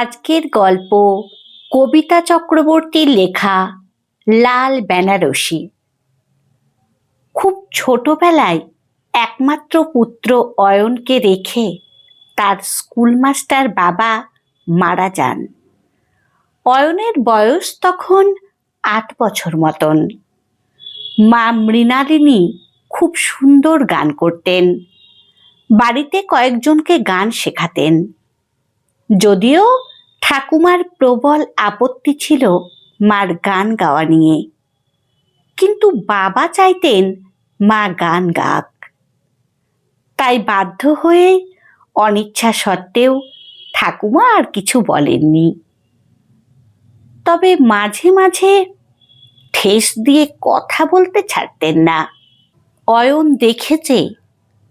আজকের গল্প কবিতা চক্রবর্তীর লেখা লাল বেনারসি। খুব ছোটবেলায় একমাত্র পুত্র অয়নকে রেখে তার স্কুলমাস্টার বাবা মারা যান। অয়নের বয়স তখন 8 বছর মতন। মা মৃণালিনী খুব সুন্দর গান করতেন, বাড়িতে কয়েকজনকে গান শেখাতেন। যদিও ঠাকুমার প্রবল আপত্তি ছিল মার গান গাওয়া নিয়ে, কিন্তু বাবা চাইতেন মা গান গাক। তাই বাধ্য হয়ে অনিচ্ছা সত্ত্বেও ঠাকুমা আর কিছু বলেননি। তবে মাঝে মাঝে ঠেস দিয়ে কথা বলতে ছাড়তেন না। অয়ন দেখেছে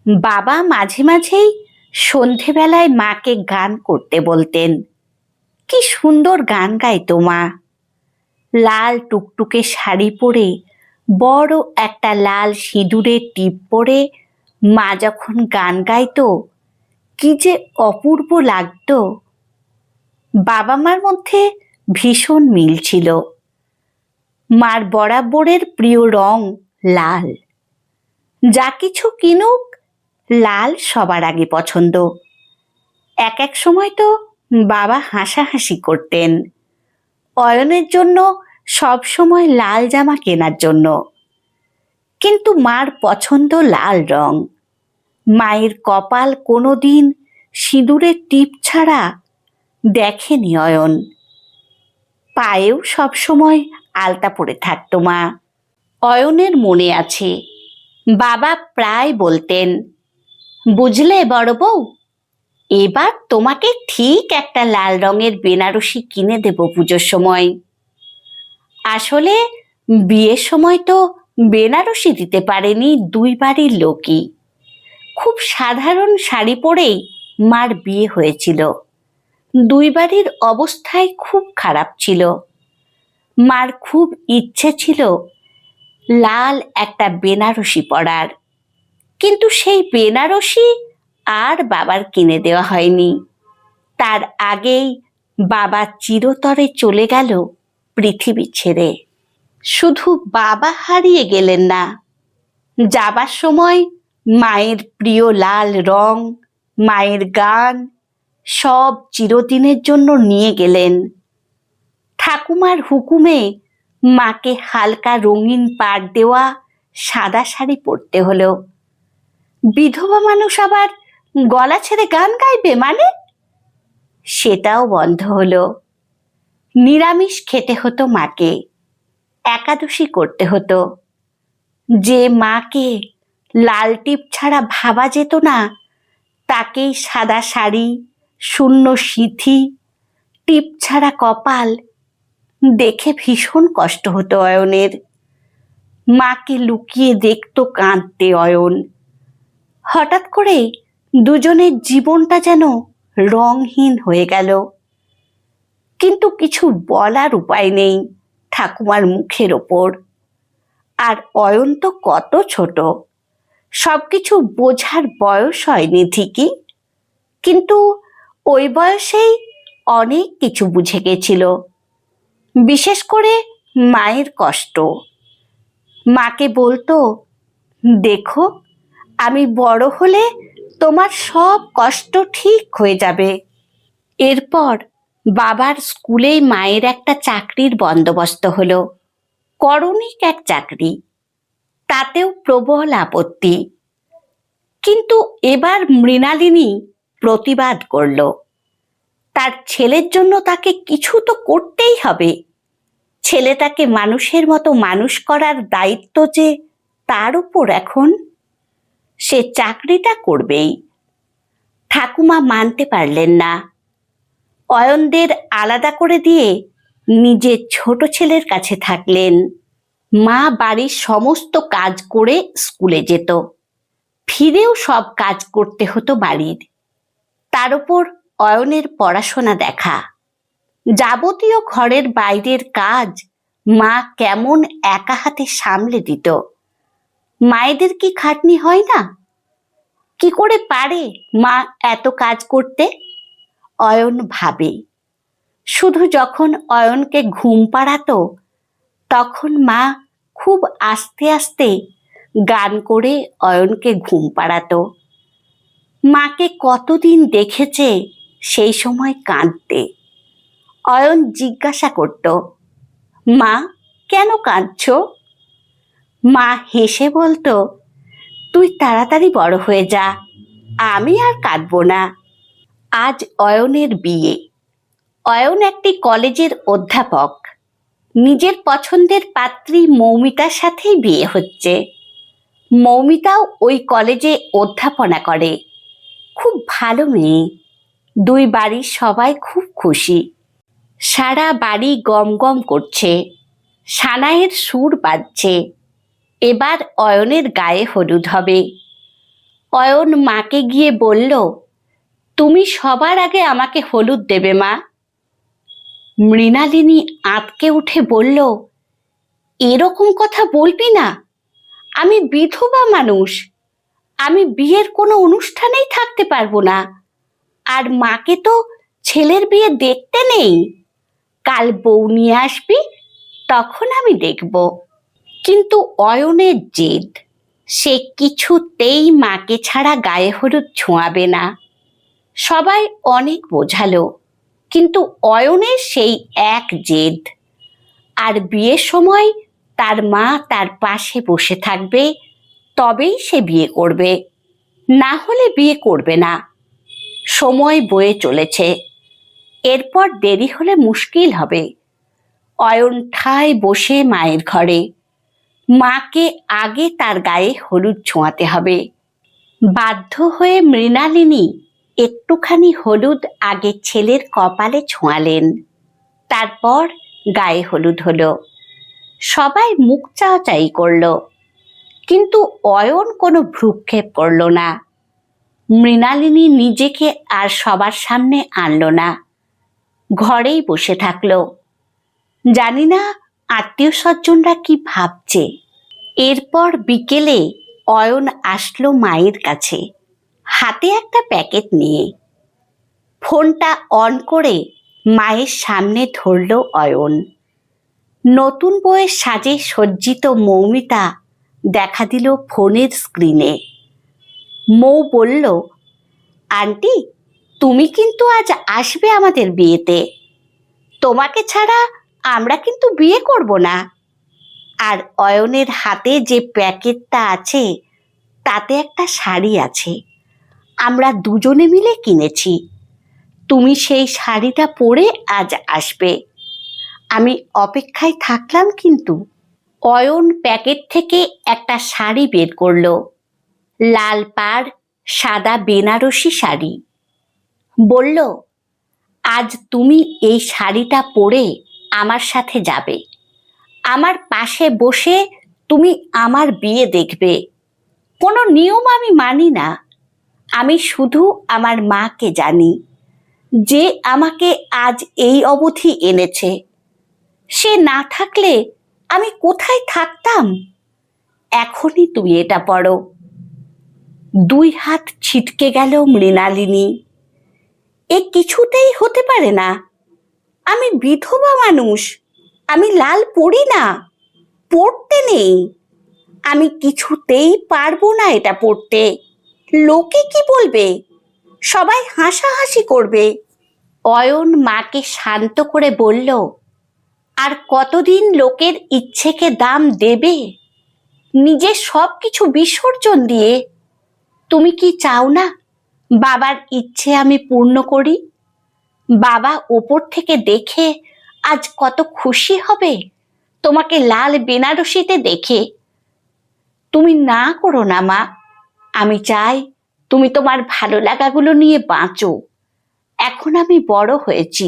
বাবা মাঝে মাঝেই সন্ধেবেলায় মাকে গান করতে বলতেন। কি সুন্দর গান গাইতো মা। লাল টুকটুকে শাড়ি পরে বড় একটা লাল সিঁদুরের টিপ পরে মা যখন গান গাইতো কি যে অপূর্ব লাগতো। বাবা মার মধ্যে ভীষণ মিল ছিল। মার বরাবরের প্রিয় রং লাল। যা কিছু কিনুক লাল সবার আগে পছন্দ। এক এক সময় তো বাবা হাসাহাসি করতেন অয়নের জন্য সব সময় লাল জামা কেনার জন্য। কিন্তু মার পছন্দ লাল রং। মায়ের কপাল কোনোদিন সিঁদুরের টিপ ছাড়া দেখেনি অয়ন। পায়েও সবসময় আলতা পরে থাকতো মা। অয়নের মনে আছে বাবা প্রায় বলতেন, বুঝলে বড় বউ, এবার তোমাকে ঠিক একটা লাল রঙের বেনারসি কিনে দেব পুজোর সময়। আসলে বিয়ের সময় তো বেনারসি দিতে পারেনি দুই বাড়ির লোকই। খুব সাধারণ শাড়ি পরেই মার বিয়ে হয়েছিল। দুই বাড়ির অবস্থাই খুব খারাপ ছিল। মার খুব ইচ্ছে ছিল লাল একটা বেনারসি পরার, কিন্তু সেই বেনারসি আর বাবার কিনে দেওয়া হয়নি। তার আগেই বাবা চিরতরে চলে গেল পৃথিবী ছেড়ে। শুধু বাবা হারিয়ে গেলেন না, যাবার সময় মায়ের প্রিয় লাল রং, মায়ের গান সব চিরদিনের জন্য নিয়ে গেলেন। ঠাকুমার হুকুমে মাকে হালকা রঙিন পাড় দেওয়া সাদা শাড়ি পরতে হলো। বিধবা মানুষ আবার গলা ছেড়ে গান গাইবে মানে? সেটাও বন্ধ হলো। নিরামিষ খেতে হতো মাকে, একাদশী করতে হতো। যে মাকে লাল টিপ ছাড়া ভাবা যেত না, তাকেই সাদা শাড়ি, শূন্য সিথি, টিপ ছাড়া কপাল দেখে ভীষণ কষ্ট হতো অয়নের। মাকে লুকিয়ে দেখতো কাঁদতে অয়ন। হঠাৎ করে দুজনের জীবনটা যেন রংহীন হয়ে গেল। কিন্তু কিছু বলার উপায় নেই ঠাকুমার মুখের ওপর। আর অয়ন তো কত ছোট, সবকিছু বোঝার বয়স হয়নি ঠিকই, কিন্তু ওই বয়সেই অনেক কিছু বুঝে গেছিল। বিশেষ করে মায়ের কষ্ট। মাকে বলতো, দেখো, আমি বড় হলে তোমার সব কষ্ট ঠিক হয়ে যাবে। এরপর বাবার স্কুলেই মায়ের একটা চাকরির বন্দোবস্ত হলো। করণিক এক চাকরি, তাতেও প্রবল আপত্তি। কিন্তু এবার মৃণালিনী প্রতিবাদ করল। তার ছেলের জন্য তাকে কিছু তো করতেই হবে। ছেলেটাকে মানুষের মতো মানুষ করার দায়িত্ব যে তার উপর এখন। সে চাকরিটা করবেই। ঠাকুমা মানতে পারলেন না। অয়নদের আলাদা করে দিয়ে নিজের ছোট ছেলের কাছে থাকলেন। মা বাড়ির সমস্ত কাজ করে স্কুলে যেত, ফিরেও সব কাজ করতে হতো বাড়ির। তার উপর অয়নের পড়াশোনা দেখা। যাবতীয় ঘরের বাইরের কাজ মা কেমন একা হাতে সামলে দিত। মায়েদের কি খাটনি হয় না? কি করে পারে মা এত কাজ করতে? অয়ন ভাবে। শুধু যখন অয়নকে ঘুম পাড়াতো তখন মা খুব আস্তে আস্তে গান করে অয়নকে ঘুম পাড়াতো। মাকে কতদিন দেখেছে সেই সময় কাঁদতে। অয়ন জিজ্ঞাসা করত, মা কেন কাঁদছো? মা হেসে বলতো, তুই তাড়াতাড়ি বড় হয়ে যা, আমি আর কাঁদবো না। আজ অয়নের বিয়ে। অয়ন একটি কলেজের অধ্যাপক। নিজের পছন্দের পাত্রী মৌমিতার সাথেই বিয়ে হচ্ছে। মৌমিতাও ওই কলেজে অধ্যাপনা করে। খুব ভালো মেয়ে। দুই বাড়ির সবাই খুব খুশি। সারা বাড়ি গম গম করছে, সানাইয়ের সুর বাজছে। এবার অয়নের গায়ে হলুদ হবে। অয়ন মাকে গিয়ে বলল, তুমি সবার আগে আমাকে হলুদ দেবে মা। মৃণালিনী আঁতকে উঠে বলল, এরকম কথা বলবি না, আমি বিধবা মানুষ, আমি বিয়ের কোনো অনুষ্ঠানেই থাকতে পারবো না। আর মাকে তো ছেলের বিয়ে দেখতে নেই। কাল বউ নিয়ে আসবি, তখন আমি দেখব। কিন্তু অয়নের জেদ, সে কিছুতেই মাকে ছাড়া গায়ে হলুদ ছোঁয়াবে না। সবাই অনেক বোঝালো, কিন্তু অয়নের সেই এক জেদ। আর বিয়ের সময় তার মা তার পাশে বসে থাকবে, তবেই সে বিয়ে করবে, না হলে বিয়ে করবে না। সময় বয়ে চলেছে, এরপর দেরি হলে মুশকিল হবে। অয়ন ঠায় বসে মায়ের ঘরে। মাকে আগে তার গায়ে হলুদ ছোঁয়াতে হবে। বাধ্য হয়ে মৃণালিনী একটুখানি হলুদ আগে ছেলের কপালে ছোঁয়ালেন, তারপর গায়ে হলুদ হলো। সবাই মুখ চাওয়াচাই করল, কিন্তু অয়ন কোনো ভ্রুক্ষেপ করল না। মৃণালিনী নিজেকে আর সবার সামনে আনল না, ঘরেই বসে থাকলো। জানি না আত্মীয় স্বজনরা কি ভাবছে। এরপর বিকেলে অয়ন আসলো মায়ের কাছে, হাতে একটা প্যাকেট নিয়ে। ফোনটা অন করে মায়ের সামনে ধরল অয়ন। নতুন বউয়ের সাজে সজ্জিত মৌমিতা দেখা দিল ফোনের স্ক্রিনে। মৌ বলল, আন্টি তুমি কিন্তু আজ আসবে আমাদের বিয়েতে। তোমাকে ছাড়া আমরা কিন্তু বিয়ে করব না। আর অয়নের হাতে যে প্যাকেটটা আছে তাতে একটা শাড়ি আছে, আমরা দুজনে মিলে কিনেছি। তুমি সেই শাড়িটা পরে আজ আসবে। আমি অপেক্ষায় থাকলাম কিন্তু। অয়ন প্যাকেট থেকে একটা শাড়ি বের করলো, লাল পাড় সাদা বেনারসি শাড়ি। বলল, আজ তুমি এই শাড়িটা পরে আমার সাথে যাবে, আমার পাশে বসে তুমি আমার বিয়ে দেখবে। কোনো নিয়ম আমি মানি না, আমি শুধু আমার মাকে জানি, যে আমাকে আজ এই অবধি এনেছে। সে না থাকলে আমি কোথায় থাকতাম? এখনই তুমি এটা পড়ো। দুই হাত ছিটকে গেল মৃণালিনী। এ কিছুতেই হতে পারে না, আমি বিধবা মানুষ, আমি লাল পরি না, পড়তে নেই। আমি কিছুতেই পারবো না এটা পড়তে। লোকে কি বলবে? সবাই হাসাহাসি করবে। অয়ন মাকে শান্ত করে বলল, আর কতদিন লোকের ইচ্ছেকে দাম দেবে, নিজের সব কিছু বিসর্জন দিয়ে? তুমি কি চাও না বাবার ইচ্ছে আমি পূর্ণ করি? বাবা ওপর থেকে দেখে আজ কত খুশি হবে তোমাকে লাল বেনারসিতে দেখে। তুমি না করো না মা, আমি চাই তুমি তোমার ভালো লাগাগুলো নিয়ে বাঁচো। এখন আমি বড় হয়েছি,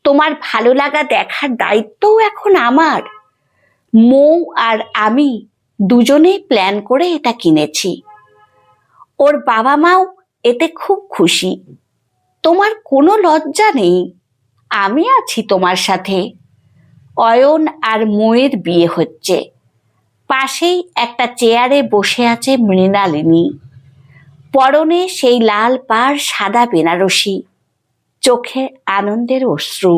তোমার ভালো লাগা দেখার দায়িত্বও এখন আমার। মৌ আর আমি দুজনেই প্ল্যান করে এটা কিনেছি। ওর বাবা মাও এতে খুব খুশি। তোমার কোনো লজ্জা নেই, আমি আছি তোমার সাথে। অয়ন আর মৌয়ের বিয়ে হচ্ছে। পাশেই একটা চেয়ারে বসে আছে মৃণালিনী, পরনে সেই লাল পাড় সাদা বেনারসি। চোখে আনন্দের অশ্রু।